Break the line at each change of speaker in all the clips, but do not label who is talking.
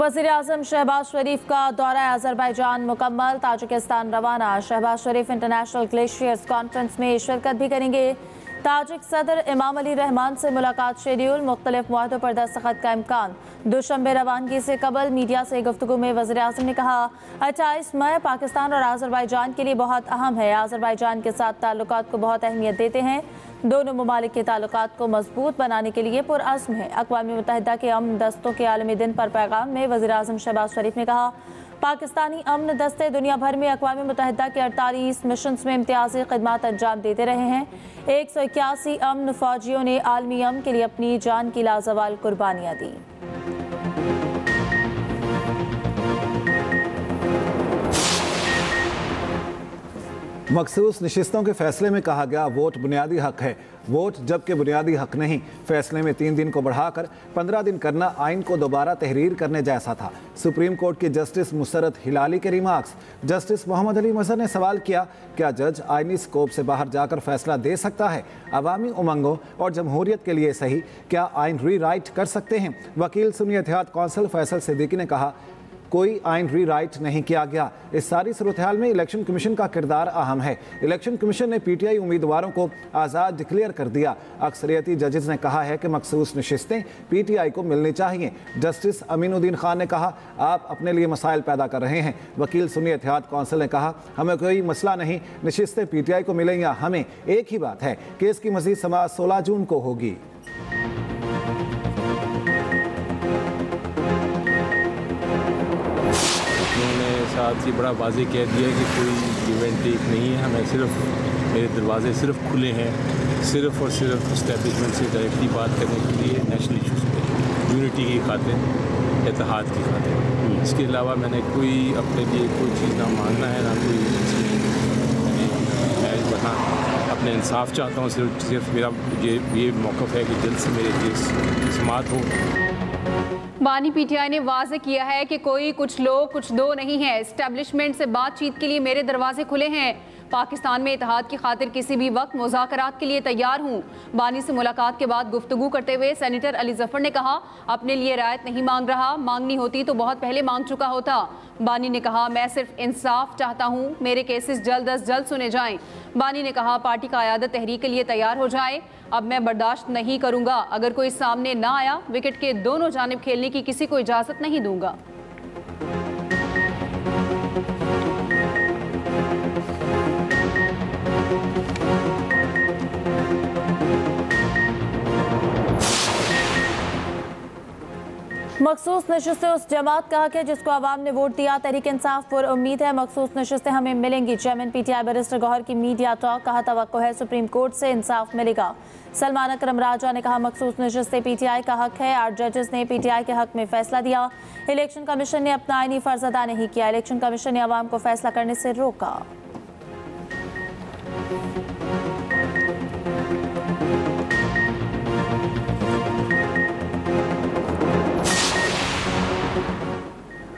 वज़ीर-ए-आज़म शहबाज शरीफ का दौरा अज़रबैजान मुकम्मल, ताजिकिस्तान रवाना। शहबाज शरीफ इंटरनेशनल ग्लेशियर्स कॉन्फ्रेंस में शिरकत भी करेंगे। ताजिक सदर इमाम अली रहमान से मुलाकात शेड्यूल, मुख्तलिफ मुआहदों पर दस्तखत का इम्कान। दुशंबे रवानगी से कबल मीडिया से गुफ्तगू में वज़ीर-ए-आज़म ने कहा 28 मई पाकिस्तान और अज़रबैजान के लिए बहुत अहम है। अज़रबैजान के साथ ताल्लुकात को बहुत अहमियत देते हैं। दोनों ममालिक के ताल्लुकात को मजबूत बनाने के लिए पुरअज़्म है। अक़वाम मुत्तहिदा के अमन दस्तों के आलमी दिन पर पैगाम में वज़ीर-ए-आज़म शहबाज शरीफ ने कहा पाकिस्तानी अमन दस्ते दुनिया भर में अक़वाम मुत्तहिदा के 48 मिशंस में इम्तियाज़ी खिदमात अंजाम देते रहे हैं। 181 अमन फौजियों ने आलमी अमन के लिए अपनी जान की लाजवाल कुर्बानियाँ दी।
मखसूस नशिस्तों के फैसले में कहा गया वोट बुनियादी हक है। वोट जबकि बुनियादी हक नहीं। फैसले में 3 दिन को बढ़ाकर 15 दिन करना आइन को दोबारा तहरीर करने जैसा था। सुप्रीम कोर्ट की जस्टिस मुसरत हिलाली के रिमार्क्स। जस्टिस मोहम्मद अली मजहर ने सवाल किया, क्या जज आइनी स्कोप से बाहर जाकर फैसला दे सकता है? अवामी उमंगों और जमहूरियत के लिए सही, क्या आइन री राइट कर सकते हैं? वकील सुन्नी इत्तेहाद कौंसिल फैसल सिद्दीकी ने कहा कोई आइन री राइट नहीं किया गया। इस सारी सूरत हाल में इलेक्शन कमीशन का किरदार अहम है। इलेक्शन कमीशन ने पीटीआई उम्मीदवारों को आज़ाद डिक्लेयर कर दिया। अक्सरियती जजेस ने कहा है कि मखसूस नशिस्तें पीटीआई को मिलनी चाहिए। जस्टिस अमीनुद्दीन खान ने कहा आप अपने लिए मसाइल पैदा कर रहे हैं। वकील सुन्नी इत्तेहाद कौंसिल ने कहा हमें कोई मसला नहीं, नशिस्तें पीटीआई को मिलें या हमें, एक ही बात है कि इसकी मज़ीद समाअत 16 जून को होगी।
साथ ही बड़ा वाज़ेह कह दिया कि कोई इवेंट एक नहीं है, हमें सिर्फ मेरे दरवाजे सिर्फ खुले हैं, सिर्फ और सिर्फ इस्टेब्लिशमेंट से डायरेक्टली बात करने के लिए नेशनल इशूज़ पे, यूनिटी की खातिर, इत्तेहाद की खातिर। इसके अलावा मैंने कोई अपने लिए कोई चीज़ ना मांगना है ना कोई मैं वहाँ अपने इंसाफ चाहता हूँ। सिर्फ मेरा ये मौक़िफ़ है कि जल्द से मेरे केस समाअत हो।
बानी पीटीआई ने वाज़ेह किया है कि कोई कुछ लोग कुछ दो नहीं है। एस्टेब्लिशमेंट से बातचीत के लिए मेरे दरवाजे खुले हैं। पाकिस्तान में इत्तेहाद की खातिर किसी भी वक्त मुज़ाकरात के लिए तैयार हूँ। बानी से मुलाकात के बाद गुफ्तगू करते हुए सेनेटर अली जफ़र ने कहा अपने लिए रायत नहीं मांग रहा, मांगनी होती तो बहुत पहले मांग चुका होता। बानी ने कहा मैं सिर्फ इंसाफ चाहता हूँ, मेरे केसेस जल्द अज जल्द सुने जाएं। बानी ने कहा पार्टी का क़यादत तहरीक के लिए तैयार हो जाए। अब मैं बर्दाश्त नहीं करूँगा, अगर कोई सामने ना आया विकेट के दोनों जानिब खेलने की किसी को इजाज़त नहीं दूंगा।
मखसूस नशिस्तें उस जमात का हक है जिसको आवाम ने वोट दिया। तहरीक इंसाफ पर उम्मीद है मखसूस नशिस्तें हमें मिलेंगी। चेयरमैन पीटीआई बैरिस्टर गौहर की मीडिया टॉक, कहा तवक्को है सुप्रीम कोर्ट से इंसाफ मिलेगा। सलमान अकरम राजा ने कहा मखसूस नशिस्तें पीटीआई का हक है। 8 जजेस ने पीटीआई के हक में फैसला दिया। इलेक्शन कमीशन ने अपना आईनी फर्ज अदा नहीं किया। इलेक्शन कमीशन ने अवाम को फैसला करने से रोका।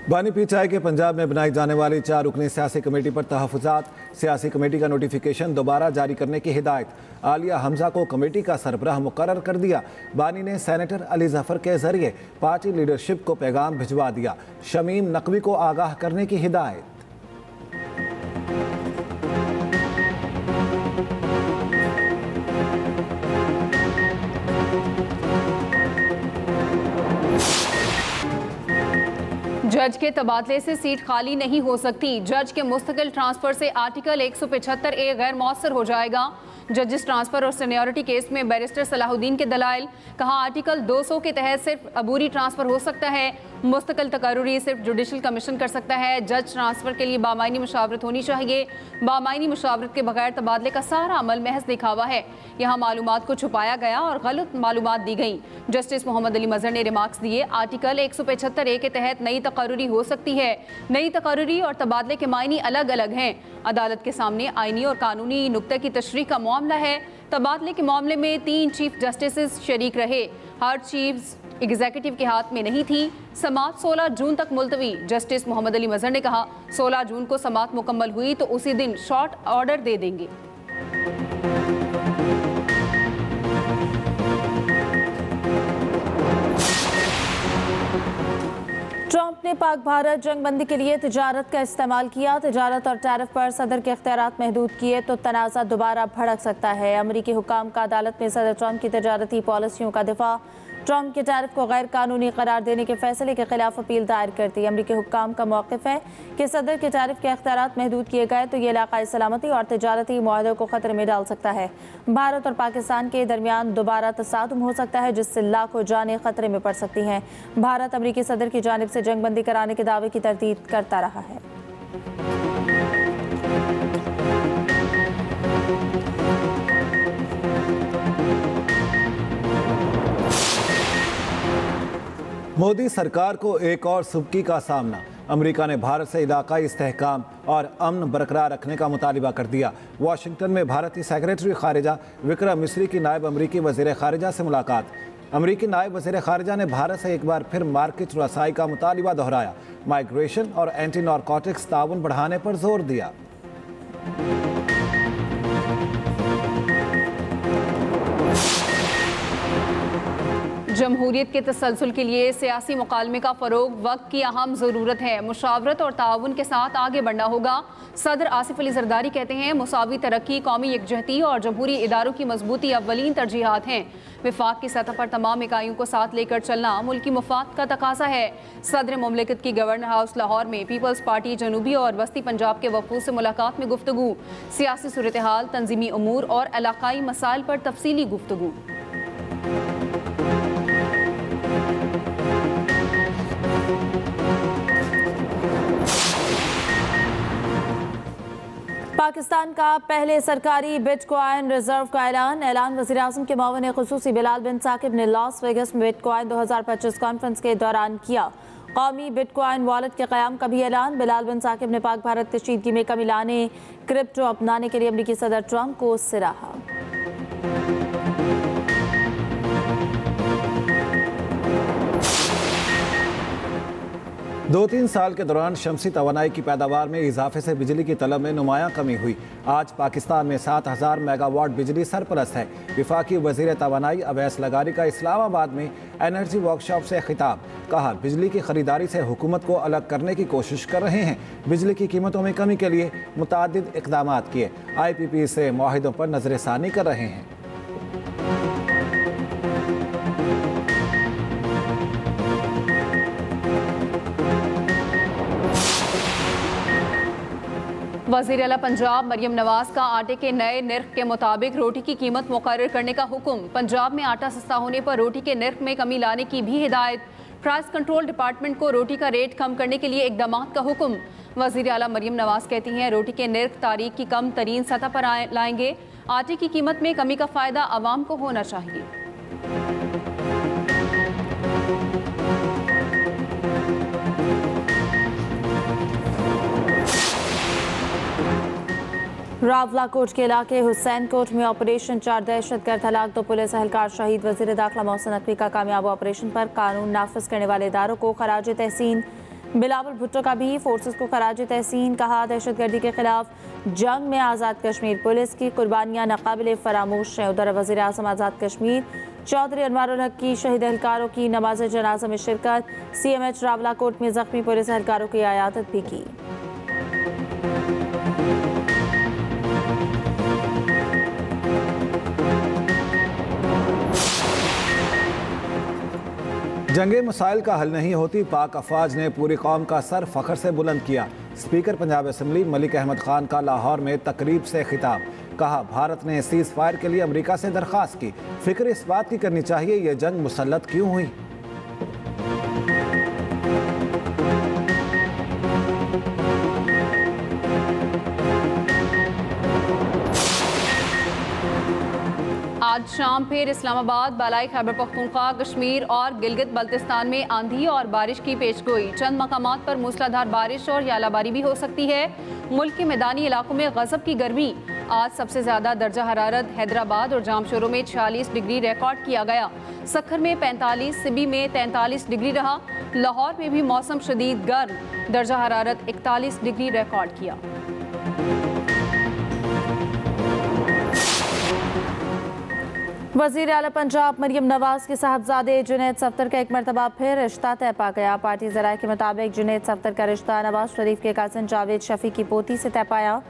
बानी पीटीआई के पंजाब में बनाई जाने वाली 4 रुकनी सियासी कमेटी पर तहफ़्फ़ुज़ात। सियासी कमेटी का नोटिफिकेशन दोबारा जारी करने की हिदायत। आलिया हमजा को कमेटी का सरबराह मुकर्रर कर दिया। बानी ने सेनेटर अली जफ़र के ज़रिए पार्टी लीडरशिप को पैगाम भिजवा दिया। शमीम नकवी को आगाह करने की हिदायत।
जज के तबादले से सीट खाली नहीं हो सकती। जज के मुस्तकिल ट्रांसफर से आर्टिकल 175A गैर मौसर हो जाएगा। जजेस ट्रांसफर और सीनियरिटी केस में बैरिस्टर सलाहुद्दीन के दलाइल, कहा आर्टिकल 200 के तहत सिर्फ अबूरी ट्रांसफर हो सकता है। मुस्तकिल तकर्रुरी सिर्फ जुडिशल कमीशन कर सकता है। जज ट्रांसफर के लिए बामायनी मुशावरत होनी चाहिए। बामायनी मुशावरत के बगैर तबादले का सारा अमल महज दिखावा है। यहाँ मालूमात को छुपाया गया और गलत मालूमात दी गई। जस्टिस मोहम्मद अली मजहर ने रिमार्क्स दिए आर्टिकल 175A के तहत नई तकर्रुरी हो सकती है। नई तकर्रुरी और तबादले के मायने अलग अलग हैं। अदालत के सामने आईनी और कानूनी नुक्ते की तशरीह का मामला है। तबादले के मामले में 3 चीफ जस्टिस शरीक रहे। हर चीफ एग्जीक्यूटिव के हाथ में नहीं थी। समाअत 16 जून तक मुलतवी। जस्टिस मोहम्मद अली मजहर ने कहा 16 जून को समाअत मुकम्मल हुई तो उसी दिन शॉर्ट ऑर्डर दे देंगे।
ट्रंप ने पाक भारत जंगबंदी के लिए तिजारत का इस्तेमाल किया। तिजारत और टैरिफ पर सदर के इख्तियारात महदूद किए तो तनाज़ा दोबारा भड़क सकता है। अमरीकी हुकाम का अदालत में सदर ट्रंप की तिजारती पॉलिसियों का दिफा। ट्रंप के टैरिफ को गैर कानूनी करार देने के फैसले के खिलाफ अपील दायर कर दी। अमरीकी हुकाम का मौक़िफ़ है कि सदर के टैरिफ के इख्तियारात महदूद किए गए तो ये इलाक़ाई सलामती और तिजारती मुआहदों को ख़तरे में डाल सकता है। भारत और पाकिस्तान के दरमियान दोबारा तसादुम हो सकता है, जिससे लाखों जानें ख़तरे में पड़ सकती हैं। भारत अमरीकी सदर की जानिब से जंगबंदी कराने के दावे की तरदीद करता रहा है।
मोदी सरकार को एक और सुबकी का सामना। अमेरिका ने भारत से इलाकाई इस्तेहकाम और अमन बरकरार रखने का मुतालिबा कर दिया। वाशिंगटन में भारतीय सेक्रेटरी खारिजा विक्रम मिस्री की नायब अमरीकी वज़ीर खारिजा से मुलाकात। अमरीकी नायब वज़ीर खारिजा ने भारत से एक बार फिर मार्केट रसाई का मुतालिबा दोहराया। माइग्रेशन और एंटी नारकोटिक्स ताउन बढ़ाने पर जोर दिया।
जमहूरियत के तसलसल के लिए सियासी मुकालमे का फ़रोग वक्त की अहम ज़रूरत है। मुशावरत और ताउन के साथ आगे बढ़ना होगा। सदर आसिफ अली जरदारी कहते हैं मुसावी तरक्की, कौमी यकजहती और जमहूरी इदारों की मजबूती अव्वलीन तरजीहात हैं। विफाक की सतह पर तमाम इकाइयों को साथ लेकर चलना मुल्की मुफाद का तकाजा है। सदर मुमलिकत की गवर्नर हाउस लाहौर में पीपल्स पार्टी जनूबी और वस्ती पंजाब के वफूद से मुलाकात में गुफ्तगू। सियासी सूरत हाल, तंजीमी उमूर और इलाकाई मसाइल पर तफसीली गुफ्तगू।
पाकिस्तान का पहले सरकारी बिटकॉइन रिजर्व का ऐलान वज़ीर-ए-आज़म के मुआविन ख़ुसूसी बिलाल बिन साकिब ने लॉस वेगस में बिटकॉइन 2025 कॉन्फ्रेंस के दौरान किया। कौमी बिटकॉइन वॉलेट के क़याम का भी ऐलान। बिलाल बिन साकिब ने पाक भारत कशीदगी में कमी लाने, क्रिप्टो अपनाने के लिए अमरीकी सदर ट्रंप को सराहा।
2-3 साल के दौरान शमसी तवानाई की पैदावार में इजाफे से बिजली की तलब में नुमायां कमी हुई। आज पाकिस्तान में 7000 मेगावाट बिजली सरपलस है। वफाकी वज़ीर तवानाई अवैस लगारी का इस्लामाबाद में एनर्जी वर्कशॉप से खिताब। कहा, बिजली की खरीदारी से हुकूमत को अलग करने की कोशिश कर रहे हैं। बिजली की कीमतों में कमी के लिए मुतादिद इक़दाम किए। IPP से मुआहिदों पर नज़रसानी कर रहे हैं।
वज़ीर आला पंजाब मरियम नवाज का आटे के नए निर्ख के मुताबिक रोटी की कीमत मुकर्रर करने का हुक्म। पंजाब में आटा सस्ता होने पर रोटी के निर्ख में कमी लाने की भी हिदायत। प्राइस कंट्रोल डिपार्टमेंट को रोटी का रेट कम करने के लिए इक़दाम का हुक्म। वज़ीर आला मरियम नवाज कहती हैं रोटी के निर्ख तारीख की कम तरीन सतह पर लाएंगे। आटे की कीमत में कमी का फ़ायदा आवाम को होना चाहिए।
रावलाकोट के इलाके हुसैन कोट में ऑपरेशन 4 दहशतगर्द हलाक, 2 पुलिस एहलकार शहीद। वज़ीर दाखिला मोहसिन नकवी का कामयाब ऑपरेशन पर कानून नाफिज करने वाले इदारों को खराज तहसीन। बिलावल भुट्टो का भी फोर्सेस को खराज तहसीन। कहा, दहशतगर्दी के खिलाफ जंग में आज़ाद कश्मीर पुलिस की कुर्बानियाँ नाकाबिले फरामोश हैं। उधर वज़ीर आज़म आज़ाद कश्मीर चौधरी अनवारुल हक की शहीद एहलकारों की नमाज जनाजा में शिरकत। CMH रावलाकोट में जख्मी पुलिस एहलकारों की आयादत भी की।
जंगे मसाइल का हल नहीं होती, पाक अफवाज ने पूरी कौम का सर फख्र से बुलंद किया। स्पीकर पंजाब असम्बली मलिक अहमद खान का लाहौर में तकरीब से खिताब। कहा, भारत ने सीज़ फायर के लिए अमेरिका से दरख्वास्त की। फिक्र इस बात की करनी चाहिए ये जंग मुसल्लत क्यों हुई।
आज शाम फिर इस्लामाबाद, बालाई खैबर पख्तूनख्वा, कश्मीर और गिलगित बल्तिस्तान में आंधी और बारिश की पेशगोई। चंद मकामात पर मूसलाधार बारिश और यालाबारी भी हो सकती है। मुल्क के मैदानी इलाकों में गजब की गर्मी। आज सबसे ज़्यादा दर्जा हरारत हैदराबाद और जामशोरों में 46 डिग्री रिकॉर्ड किया गया। सक्खर में 45, सिबी में 43 डिग्री रहा। लाहौर में भी मौसम शदीद गर्म, दर्जा हरारत 41 डिग्री रिकॉर्ड किया।
वज़ीर आला पंजाब मरियम नवाज के साहबजादे जुनैद सफ्तर का एक मरतबा फिर रिश्ता तय पा गया। पार्टी ज़राए के मुताबिक जुनैद सफ्तर का रिश्ता नवाज शरीफ के कज़न जावेद शफ़ी की पोती से तय पाया।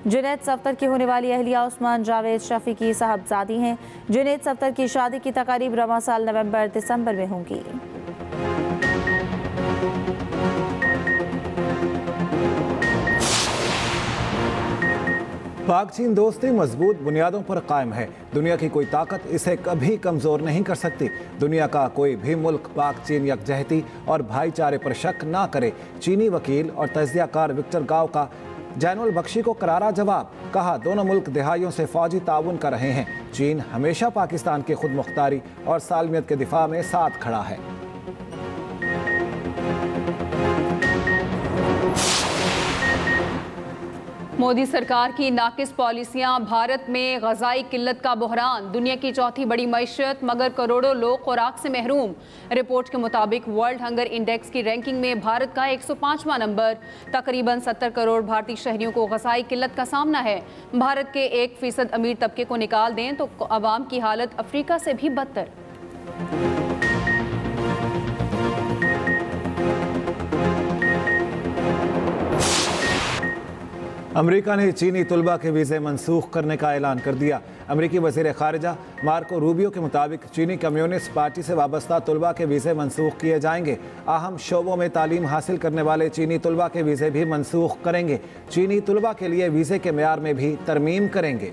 जुनैद सफ्तर की होने वाली अहलिया उस्मान जावेद शफ़ी की साहबजादी हैं। जुनैद सफ्तर की शादी की तकारीब रवां साल नवंबर दिसंबर में होंगी।
पाक चीन दोस्ती मजबूत बुनियादों पर कायम है। दुनिया की कोई ताकत इसे कभी कमज़ोर नहीं कर सकती। दुनिया का कोई भी मुल्क पाक चीन यकजहती और भाईचारे पर शक ना करे। चीनी वकील और तज्जियाकार विक्टर गाव का जैनुल बख्शी को करारा जवाब। कहा, दोनों मुल्क दहाइयों से फौजी ताउन कर रहे हैं। चीन हमेशा पाकिस्तान की खुद मुख्तारी और सालमियत के दिफा में साथ खड़ा है।
मोदी सरकार की नाकिस पॉलिसियां, भारत में ग़ज़ाई किल्लत का बहरान, दुनिया की चौथी बड़ी मईशत मगर करोड़ों लोग खुराक से महरूम। रिपोर्ट के मुताबिक वर्ल्ड हंगर इंडेक्स की रैंकिंग में भारत का 105वां नंबर। तकरीबन 70 करोड़ भारतीय शहरियों को ग़ज़ाई किल्लत का सामना है। भारत के 1% अमीर तबके को निकाल दें तो अवाम की हालत अफ्रीका से भी बदतर।
अमेरिका ने चीनी तुलबा के वीज़े मनसूख करने का ऐलान कर दिया। अमेरिकी वज़ीर ख़ारिजा मार्को रूबियो के मुताबिक चीनी कम्युनिस्ट पार्टी से वाबस्ता तुलबा के वीज़े मनसूख किए जाएंगे। अहम शोबों में तालीम हासिल करने वाले चीनी तुलबा के वीज़े भी मनसूख करेंगे। चीनी तुलबा के लिए वीज़े के मेयार में भी तरमीम करेंगे।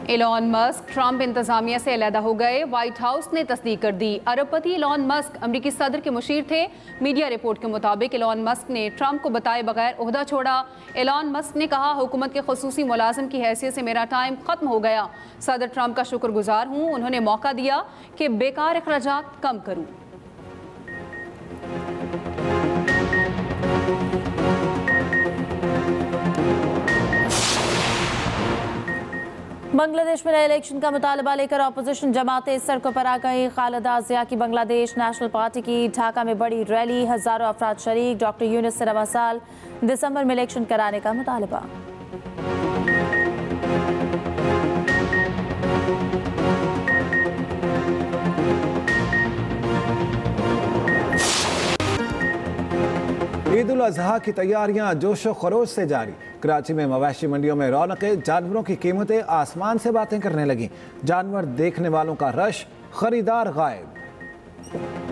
एलॉन मस्क ट्रंप इंतजामिया से अलहदा हो गए। व्हाइट हाउस ने तस्दीक कर दी। अरबपति एलॉन मस्क अमेरिकी सदर के मुशीर थे। मीडिया रिपोर्ट के मुताबिक एलॉन मस्क ने ट्रंप को बताए बगैर ओहदा छोड़ा। एलॉन मस्क ने कहा, हुकूमत के खुसूसी मुलाजिम की हैसियत से मेरा टाइम खत्म हो गया। सदर ट्रंप का शुक्रगुजार हूँ, उन्होंने मौका दिया कि बेकार अखराजात कम करूँ।
बांग्लादेश में नए इलेक्शन का मुतालबा लेकर अपोजिशन जमातें सड़कों पर आ गई। खालिदा जिया की बांग्लादेश नेशनल पार्टी की ढाका में बड़ी रैली, हजारों अफराद शरीक। डॉक्टर यूनुस से रवां साल दिसंबर में इलेक्शन कराने का मुतालबा।
ईद उल अजहा की तैयारियां जोशो खरोश से जारी। कराची में मवेशी मंडियों में रौनकें, जानवरों की कीमतें आसमान से बातें करने लगी। जानवर देखने वालों का रश, खरीदार गायब।